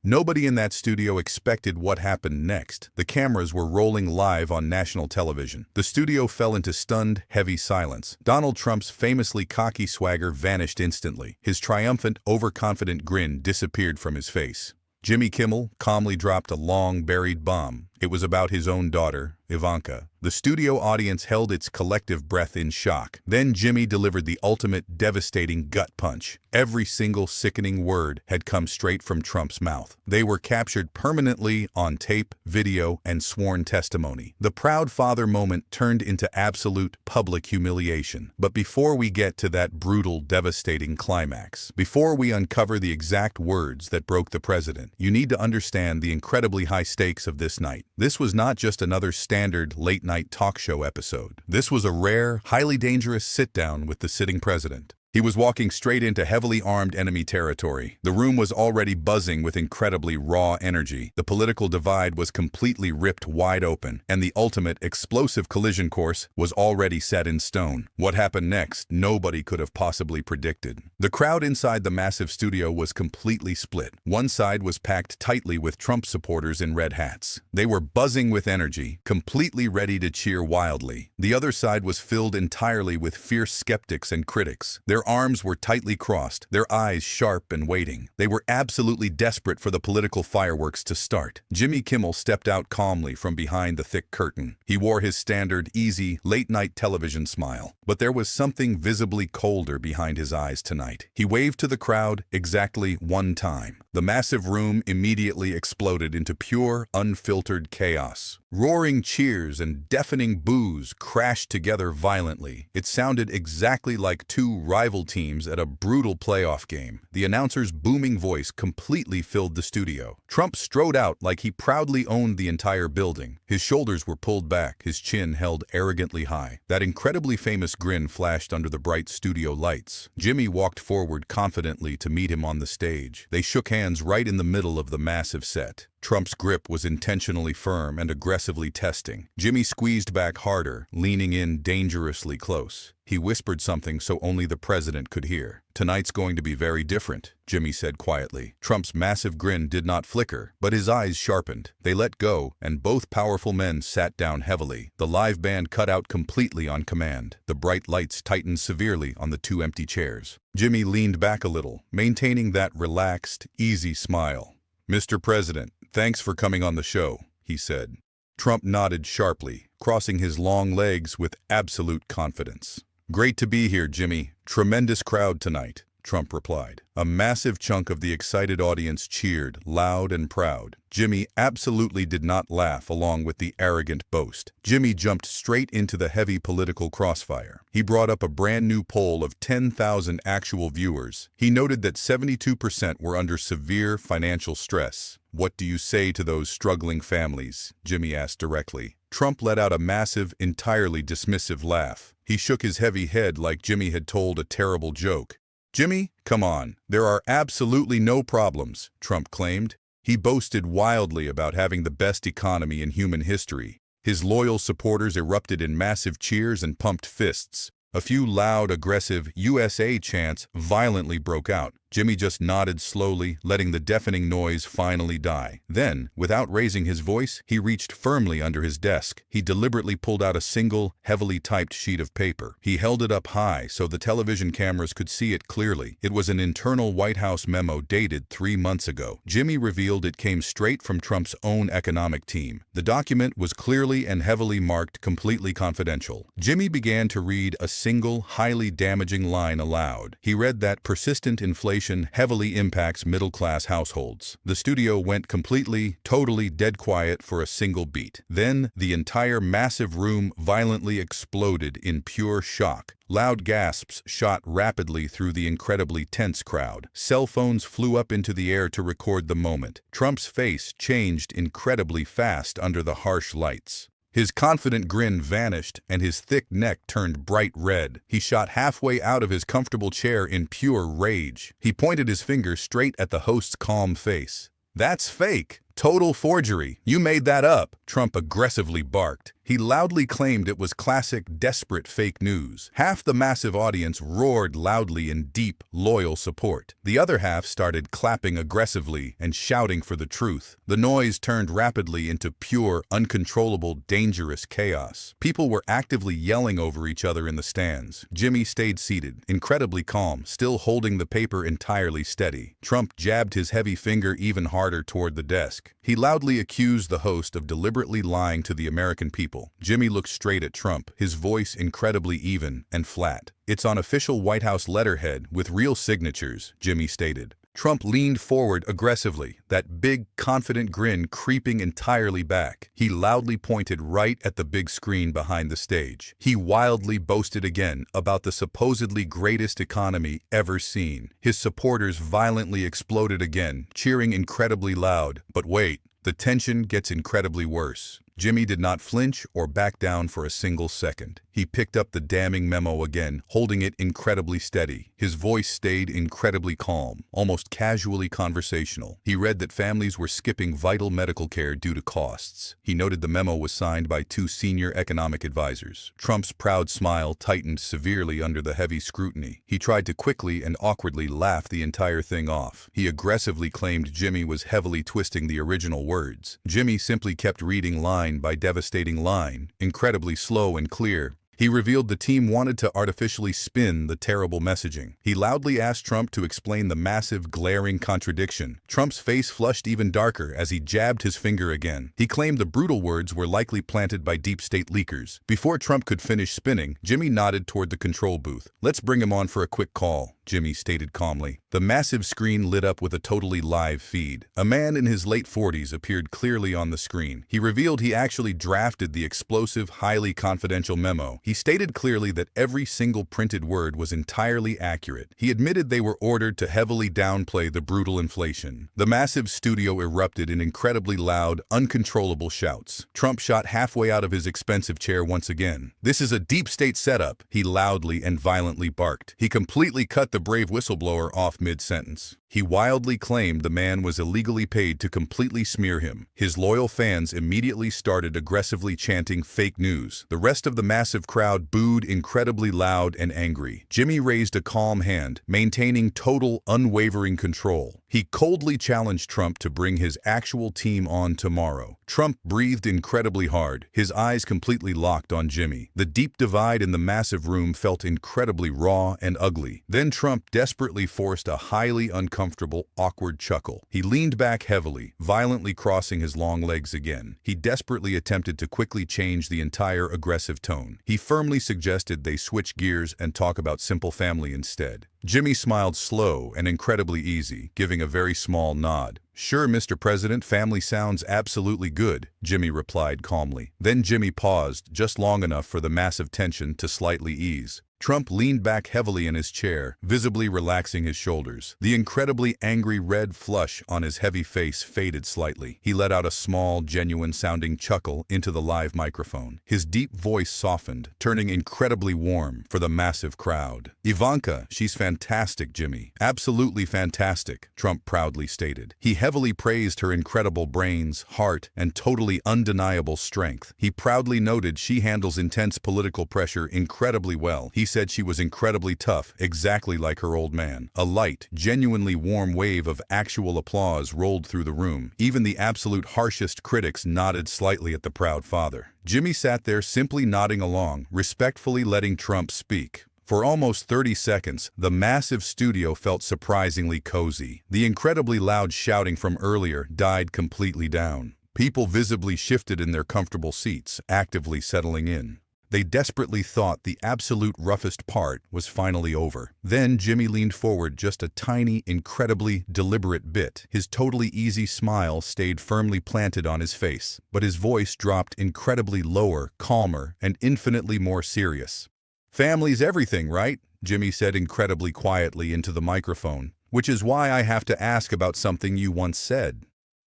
Nobody in that studio expected what happened next. The cameras were rolling live on national television. The studio fell into stunned, heavy silence. Donald Trump's famously cocky swagger vanished instantly. His triumphant, overconfident grin disappeared from his face. Jimmy Kimmel calmly dropped a long, buried bomb. It was about his own daughter, Ivanka. The studio audience held its collective breath in shock. Then Jimmy delivered the ultimate devastating gut punch. Every single sickening word had come straight from Trump's mouth. They were captured permanently on tape, video, and sworn testimony. The proud father moment turned into absolute public humiliation. But before we get to that brutal, devastating climax, before we uncover the exact words that broke the president, you need to understand the incredibly high stakes of this night. This was not just another standard late-night talk show episode. This was a rare, highly dangerous sit-down with the sitting president. He was walking straight into heavily armed enemy territory. The room was already buzzing with incredibly raw energy. The political divide was completely ripped wide open, and the ultimate explosive collision course was already set in stone. What happened next, nobody could have possibly predicted. The crowd inside the massive studio was completely split. One side was packed tightly with Trump supporters in red hats. They were buzzing with energy, completely ready to cheer wildly. The other side was filled entirely with fierce skeptics and critics. Their arms were tightly crossed, their eyes sharp and waiting. They were absolutely desperate for the political fireworks to start. Jimmy Kimmel stepped out calmly from behind the thick curtain. He wore his standard, easy, late-night television smile. But there was something visibly colder behind his eyes tonight. He waved to the crowd exactly one time. The massive room immediately exploded into pure, unfiltered chaos. Roaring cheers and deafening boos crashed together violently. It sounded exactly like two rival teams at a brutal playoff game. The announcer's booming voice completely filled the studio. Trump strode out like he proudly owned the entire building. His shoulders were pulled back, his chin held arrogantly high. That incredibly famous grin flashed under the bright studio lights. Jimmy walked forward confidently to meet him on the stage. They shook hands right in the middle of the massive set. Trump's grip was intentionally firm and aggressively testing. Jimmy squeezed back harder, leaning in dangerously close. He whispered something so only the president could hear. "Tonight's going to be very different," Jimmy said quietly. Trump's massive grin did not flicker, but his eyes sharpened. They let go, and both powerful men sat down heavily. The live band cut out completely on command. The bright lights tightened severely on the two empty chairs. Jimmy leaned back a little, maintaining that relaxed, easy smile. "Mr. President, thanks for coming on the show," he said. Trump nodded sharply, crossing his long legs with absolute confidence. "Great to be here, Jimmy. Tremendous crowd tonight," Trump replied. A massive chunk of the excited audience cheered, loud and proud. Jimmy absolutely did not laugh along with the arrogant boast. Jimmy jumped straight into the heavy political crossfire. He brought up a brand new poll of 10,000 actual viewers. He noted that 72% were under severe financial stress. "What do you say to those struggling families?" Jimmy asked directly. Trump let out a massive, entirely dismissive laugh. He shook his heavy head like Jimmy had told a terrible joke. "Jimmy, come on. There are absolutely no problems," Trump claimed. He boasted wildly about having the best economy in human history. His loyal supporters erupted in massive cheers and pumped fists. A few loud, aggressive USA chants violently broke out. Jimmy just nodded slowly, letting the deafening noise finally die. Then, without raising his voice, he reached firmly under his desk. He deliberately pulled out a single, heavily typed sheet of paper. He held it up high so the television cameras could see it clearly. It was an internal White House memo dated 3 months ago. Jimmy revealed it came straight from Trump's own economic team. The document was clearly and heavily marked completely confidential. Jimmy began to read a single, highly damaging line aloud. He read that persistent inflation heavily impacts middle-class households. The studio went completely, totally dead quiet for a single beat. Then, the entire massive room violently exploded in pure shock. Loud gasps shot rapidly through the incredibly tense crowd. Cell phones flew up into the air to record the moment. Trump's face changed incredibly fast under the harsh lights. His confident grin vanished, and his thick neck turned bright red. He shot halfway out of his comfortable chair in pure rage. He pointed his finger straight at the host's calm face. "That's fake. Total forgery. You made that up," Trump aggressively barked. He loudly claimed it was classic, desperate fake news. Half the massive audience roared loudly in deep, loyal support. The other half started clapping aggressively and shouting for the truth. The noise turned rapidly into pure, uncontrollable, dangerous chaos. People were actively yelling over each other in the stands. Jimmy stayed seated, incredibly calm, still holding the paper entirely steady. Trump jabbed his heavy finger even harder toward the desk. He loudly accused the host of deliberately lying to the American people. Jimmy looked straight at Trump, his voice incredibly even and flat. "It's on official White House letterhead with real signatures," Jimmy stated. Trump leaned forward aggressively, that big, confident grin creeping entirely back. He loudly pointed right at the big screen behind the stage. He wildly boasted again about the supposedly greatest economy ever seen. His supporters violently exploded again, cheering incredibly loud. But wait, the tension gets incredibly worse. Jimmy did not flinch or back down for a single second. He picked up the damning memo again, holding it incredibly steady. His voice stayed incredibly calm, almost casually conversational. He read that families were skipping vital medical care due to costs. He noted the memo was signed by 2 senior economic advisors. Trump's proud smile tightened severely under the heavy scrutiny. He tried to quickly and awkwardly laugh the entire thing off. He aggressively claimed Jimmy was heavily twisting the original words. Jimmy simply kept reading line by devastating line, incredibly slow and clear. He revealed the team wanted to artificially spin the terrible messaging. He loudly asked Trump to explain the massive, glaring contradiction. Trump's face flushed even darker as he jabbed his finger again. He claimed the brutal words were likely planted by deep state leakers. Before Trump could finish spinning, Jimmy nodded toward the control booth. "Let's bring him on for a quick call," Jimmy stated calmly. The massive screen lit up with a totally live feed. A man in his late 40s appeared clearly on the screen. He revealed he actually drafted the explosive, highly confidential memo. He stated clearly that every single printed word was entirely accurate. He admitted they were ordered to heavily downplay the brutal inflation. The massive studio erupted in incredibly loud, uncontrollable shouts. Trump shot halfway out of his expensive chair once again. "This is a deep state setup," he loudly and violently barked. He completely cut the brave whistleblower off mid-sentence. He wildly claimed the man was illegally paid to completely smear him. His loyal fans immediately started aggressively chanting fake news. The rest of the massive crowd booed incredibly loud and angry. Jimmy raised a calm hand, maintaining total, unwavering control. He coldly challenged Trump to bring his actual team on tomorrow. Trump breathed incredibly hard, his eyes completely locked on Jimmy. The deep divide in the massive room felt incredibly raw and ugly. Then Trump desperately forced a highly uncomfortable, awkward chuckle. He leaned back heavily, violently crossing his long legs again. He desperately attempted to quickly change the entire aggressive tone. He firmly suggested they switch gears and talk about simple family instead. Jimmy smiled slow and incredibly easy, giving a very small nod. "Sure, Mr. President, family sounds absolutely good," Jimmy replied calmly. Then Jimmy paused just long enough for the massive tension to slightly ease. Trump leaned back heavily in his chair, visibly relaxing his shoulders. The incredibly angry red flush on his heavy face faded slightly. He let out a small, genuine-sounding chuckle into the live microphone. His deep voice softened, turning incredibly warm for the massive crowd. "Ivanka, she's fantastic, Jimmy. Absolutely fantastic," Trump proudly stated. He heavily praised her incredible brains, heart, and totally undeniable strength. He proudly noted she handles intense political pressure incredibly well. He said she was incredibly tough, exactly like her old man. A light, genuinely warm wave of actual applause rolled through the room. Even the absolute harshest critics nodded slightly at the proud father. Jimmy sat there simply nodding along, respectfully letting Trump speak. For almost 30 seconds, the massive studio felt surprisingly cozy. The incredibly loud shouting from earlier died completely down. People visibly shifted in their comfortable seats, actively settling in. They desperately thought the absolute roughest part was finally over. Then Jimmy leaned forward just a tiny, incredibly deliberate bit. His totally easy smile stayed firmly planted on his face, but his voice dropped incredibly lower, calmer, and infinitely more serious. "Family's everything, right?" Jimmy said incredibly quietly into the microphone, "which is why I have to ask about something you once said."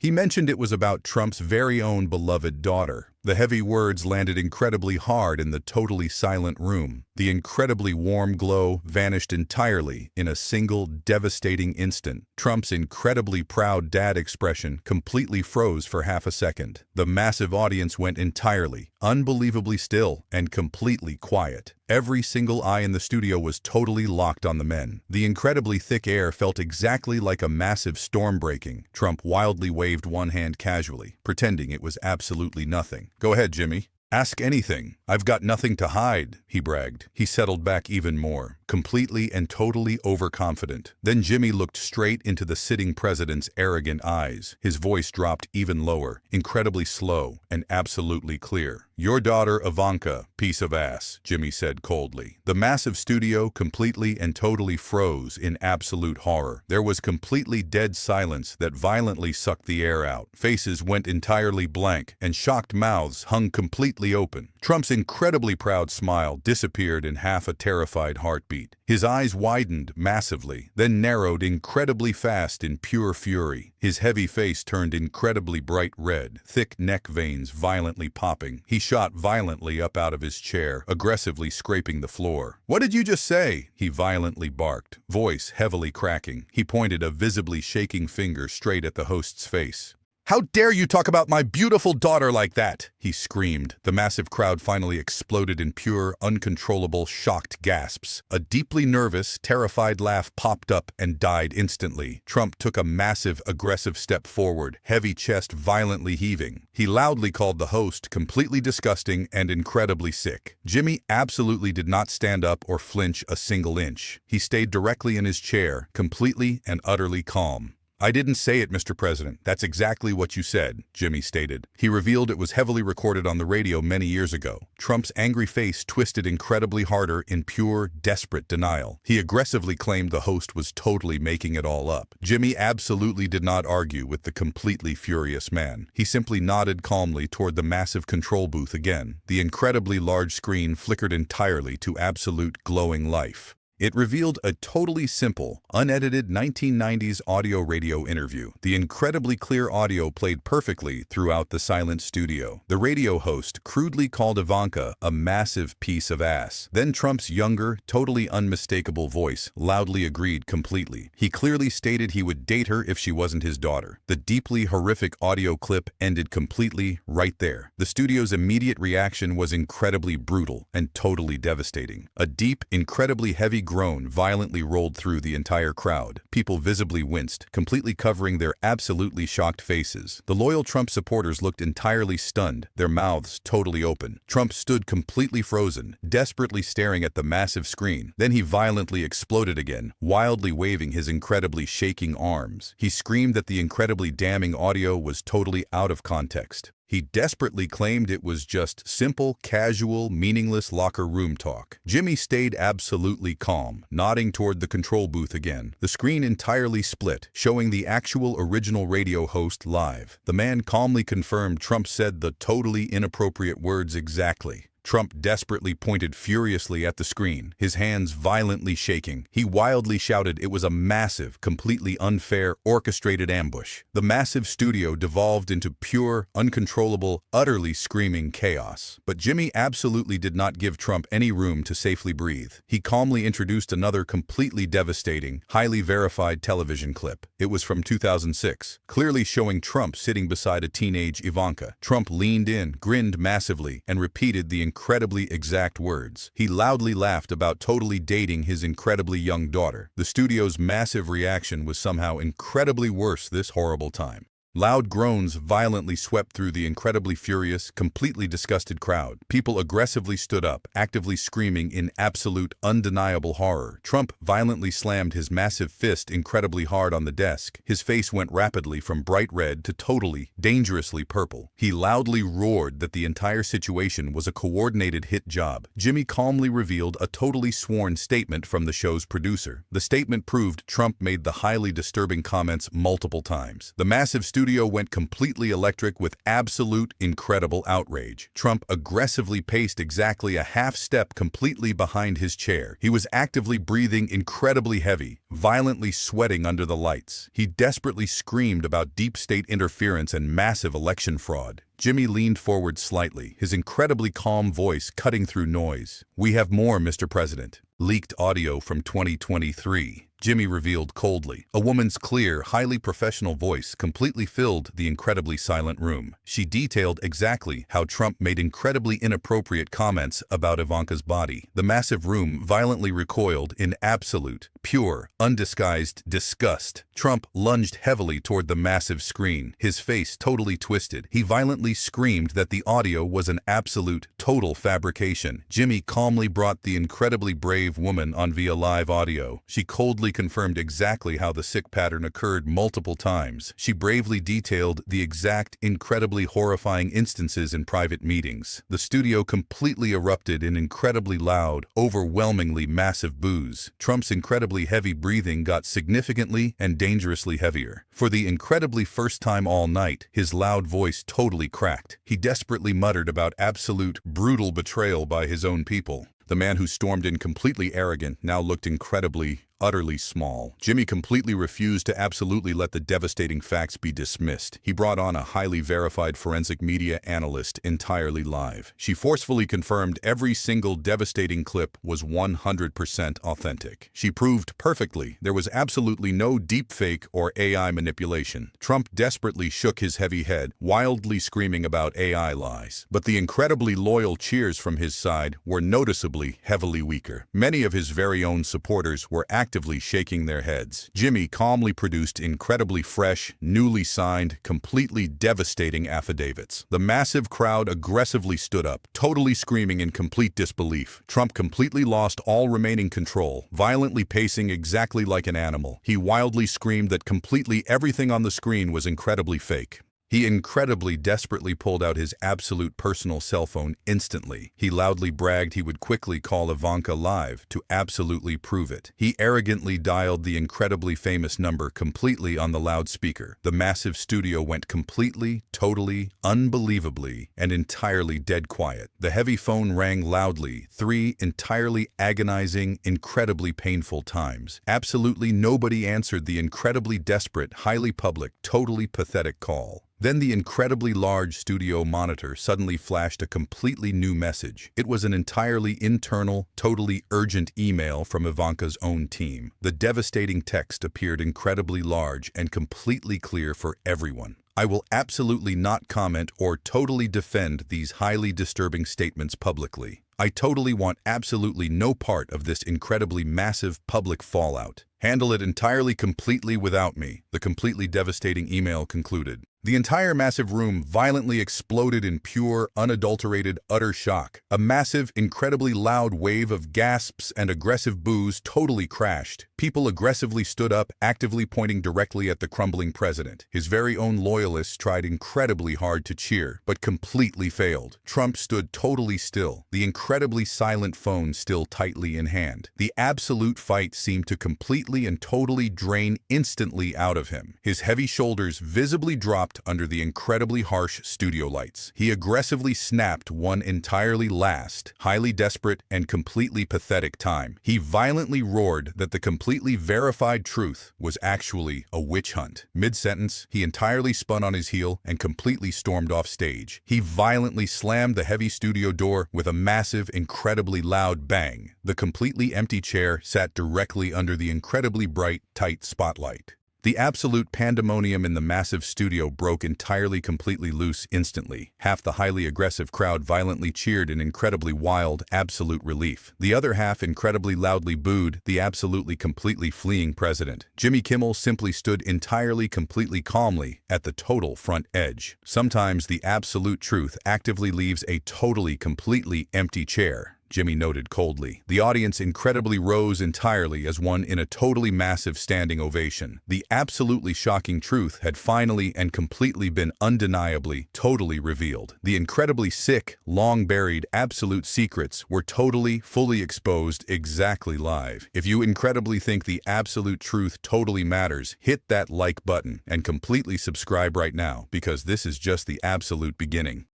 He mentioned it was about Trump's very own beloved daughter. The heavy words landed incredibly hard in the totally silent room. The incredibly warm glow vanished entirely in a single devastating instant. Trump's incredibly proud dad expression completely froze for half a second. The massive audience went entirely, unbelievably still, and completely quiet. Every single eye in the studio was totally locked on the men. The incredibly thick air felt exactly like a massive storm breaking. Trump wildly waved one hand casually, pretending it was absolutely nothing. "Go ahead, Jimmy. Ask anything. I've got nothing to hide," he bragged. He settled back even more, completely and totally overconfident. Then Jimmy looked straight into the sitting president's arrogant eyes. His voice dropped even lower, incredibly slow and absolutely clear. "Your daughter Ivanka, piece of ass," Jimmy said coldly. The massive studio completely and totally froze in absolute horror. There was completely dead silence that violently sucked the air out. Faces went entirely blank, and shocked mouths hung completely open. Trump's incredibly proud smile disappeared in half a terrified heartbeat. His eyes widened massively, then narrowed incredibly fast in pure fury. His heavy face turned incredibly bright red, thick neck veins violently popping. He shot violently up out of his chair, aggressively scraping the floor. "What did you just say?" he violently barked, voice heavily cracking. He pointed a visibly shaking finger straight at the host's face. "How dare you talk about my beautiful daughter like that?" he screamed. The massive crowd finally exploded in pure, uncontrollable, shocked gasps. A deeply nervous, terrified laugh popped up and died instantly. Trump took a massive, aggressive step forward, heavy chest violently heaving. He loudly called the host completely disgusting and incredibly sick. Jimmy absolutely did not stand up or flinch a single inch. He stayed directly in his chair, completely and utterly calm. "I didn't say it, Mr. President. That's exactly what you said," Jimmy stated. He revealed it was heavily recorded on the radio many years ago. Trump's angry face twisted incredibly harder in pure, desperate denial. He aggressively claimed the host was totally making it all up. Jimmy absolutely did not argue with the completely furious man. He simply nodded calmly toward the massive control booth again. The incredibly large screen flickered entirely to absolute glowing life. It revealed a totally simple, unedited 1990s audio-radio interview. The incredibly clear audio played perfectly throughout the silent studio. The radio host crudely called Ivanka a massive piece of ass. Then Trump's younger, totally unmistakable voice loudly agreed completely. He clearly stated he would date her if she wasn't his daughter. The deeply horrific audio clip ended completely right there. The studio's immediate reaction was incredibly brutal and totally devastating. A deep, incredibly heavy groan violently rolled through the entire crowd. People visibly winced, completely covering their absolutely shocked faces. The loyal Trump supporters looked entirely stunned, their mouths totally open. Trump stood completely frozen, desperately staring at the massive screen. Then he violently exploded again, wildly waving his incredibly shaking arms. He screamed that the incredibly damning audio was totally out of context. He desperately claimed it was just simple, casual, meaningless locker room talk. Jimmy stayed absolutely calm, nodding toward the control booth again. The screen entirely split, showing the actual original radio host live. The man calmly confirmed Trump said the totally inappropriate words exactly. Trump desperately pointed furiously at the screen, his hands violently shaking. He wildly shouted it was a massive, completely unfair, orchestrated ambush. The massive studio devolved into pure, uncontrollable, utterly screaming chaos. But Jimmy absolutely did not give Trump any room to safely breathe. He calmly introduced another completely devastating, highly verified television clip. It was from 2006, clearly showing Trump sitting beside a teenage Ivanka. Trump leaned in, grinned massively, and repeated the incredibly exact words. He loudly laughed about totally dating his incredibly young daughter. The studio's massive reaction was somehow incredibly worse this horrible time. Loud groans violently swept through the incredibly furious, completely disgusted crowd. People aggressively stood up, actively screaming in absolute, undeniable horror. Trump violently slammed his massive fist incredibly hard on the desk. His face went rapidly from bright red to totally, dangerously purple. He loudly roared that the entire situation was a coordinated hit job. Jimmy calmly revealed a totally sworn statement from the show's producer. The statement proved Trump made the highly disturbing comments multiple times. The massive studio studio went completely electric with absolute incredible outrage. Trump aggressively paced exactly a half step completely behind his chair. He was actively breathing incredibly heavy, violently sweating under the lights. He desperately screamed about deep state interference and massive election fraud. Jimmy leaned forward slightly, his incredibly calm voice cutting through noise. "We have more, Mr. President." Leaked audio from 2023. Jimmy revealed coldly. A woman's clear, highly professional voice completely filled the incredibly silent room. She detailed exactly how Trump made incredibly inappropriate comments about Ivanka's body. The massive room violently recoiled in absolute, pure, undisguised disgust. Trump lunged heavily toward the massive screen, his face totally twisted. He violently screamed that the audio was an absolute, total fabrication. Jimmy calmly brought the incredibly brave woman on via live audio. She coldly confirmed exactly how the sick pattern occurred multiple times. She bravely detailed the exact, incredibly horrifying instances in private meetings. The studio completely erupted in incredibly loud, overwhelmingly massive boos. Trump's incredibly heavy breathing got significantly and dangerously heavier. For the incredibly first time all night, his loud voice totally cracked. He desperately muttered about absolute, brutal betrayal by his own people. The man who stormed in completely arrogant now looked incredibly, utterly small. Jimmy completely refused to absolutely let the devastating facts be dismissed. He brought on a highly verified forensic media analyst entirely live. She forcefully confirmed every single devastating clip was 100% authentic. She proved perfectly there was absolutely no deepfake or AI manipulation. Trump desperately shook his heavy head, wildly screaming about AI lies. But the incredibly loyal cheers from his side were noticeably heavily weaker. Many of his very own supporters were actively shaking their heads. Jimmy calmly produced incredibly fresh, newly signed, completely devastating affidavits. The massive crowd aggressively stood up, totally screaming in complete disbelief. Trump completely lost all remaining control, violently pacing exactly like an animal. He wildly screamed that completely everything on the screen was incredibly fake. He incredibly desperately pulled out his absolute personal cell phone instantly. He loudly bragged he would quickly call Ivanka live to absolutely prove it. He arrogantly dialed the incredibly famous number completely on the loudspeaker. The massive studio went completely, totally, unbelievably, and entirely dead quiet. The heavy phone rang loudly 3 entirely agonizing, incredibly painful times. Absolutely nobody answered the incredibly desperate, highly public, totally pathetic call. Then the incredibly large studio monitor suddenly flashed a completely new message. It was an entirely internal, totally urgent email from Ivanka's own team. The devastating text appeared incredibly large and completely clear for everyone. "I will absolutely not comment or totally defend these highly disturbing statements publicly. I totally want absolutely no part of this incredibly massive public fallout. Handle it entirely completely without me," the completely devastating email concluded. The entire massive room violently exploded in pure, unadulterated, utter shock. A massive, incredibly loud wave of gasps and aggressive boos totally crashed. People aggressively stood up, actively pointing directly at the crumbling president. His very own loyalists tried incredibly hard to cheer, but completely failed. Trump stood totally still, the incredibly silent phone still tightly in hand. The absolute fight seemed to completely and totally drain instantly out of him. His heavy shoulders visibly dropped under the incredibly harsh studio lights. He aggressively snapped one entirely last, highly desperate and completely pathetic time. He violently roared that the completely verified truth was actually a witch hunt. Mid-sentence, he entirely spun on his heel and completely stormed off stage. He violently slammed the heavy studio door with a massive, incredibly loud bang. The completely empty chair sat directly under the incredibly bright, tight spotlight. The absolute pandemonium in the massive studio broke entirely completely loose instantly. Half the highly aggressive crowd violently cheered in incredibly wild, absolute relief. The other half incredibly loudly booed the absolutely completely fleeing president. Jimmy Kimmel simply stood entirely completely calmly at the total front edge. Sometimes the absolute truth actively leaves a totally completely empty chair. Jimmy noted coldly. The audience incredibly rose entirely as one in a totally massive standing ovation. The absolutely shocking truth had finally and completely been undeniably, totally revealed. The incredibly sick, long-buried absolute secrets were totally, fully exposed exactly live. If you incredibly think the absolute truth totally matters, hit that like button and completely subscribe right now, because this is just the absolute beginning.